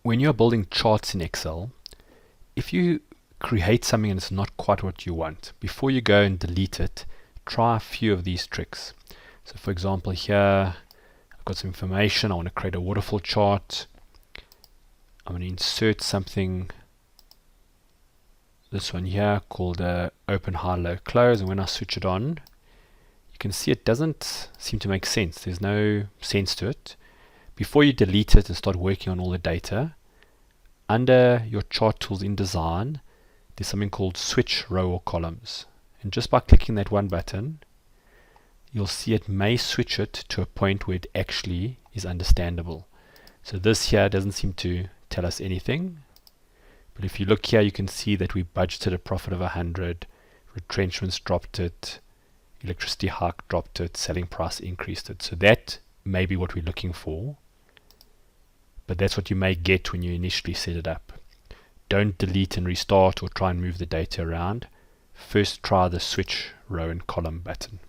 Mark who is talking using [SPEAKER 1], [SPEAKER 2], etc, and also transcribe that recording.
[SPEAKER 1] when you're building charts in Excel, if you create something and it's not quite what you want, before you go and delete it, try a few of these tricks. So for example, here I've got some information. I want to create a waterfall chart. I'm going to insert something, this one here, called open, high, low, close, and when I switch it on, you can see it doesn't seem to make sense. There's no sense to it. Before you delete it and start working on all the data, under your chart tools in design, there's something called switch row or columns. And just by clicking that one button, you'll see it may switch it to a point where it actually is understandable. So this here doesn't seem to tell us anything. But if you look here, you can see that we budgeted a profit of 100, retrenchments dropped it, electricity hike dropped it, selling price increased it. So that may be what we're looking for. But that's what you may get when you initially set it up. Don't delete and restart or try and move the data around. First try the switch row and column button.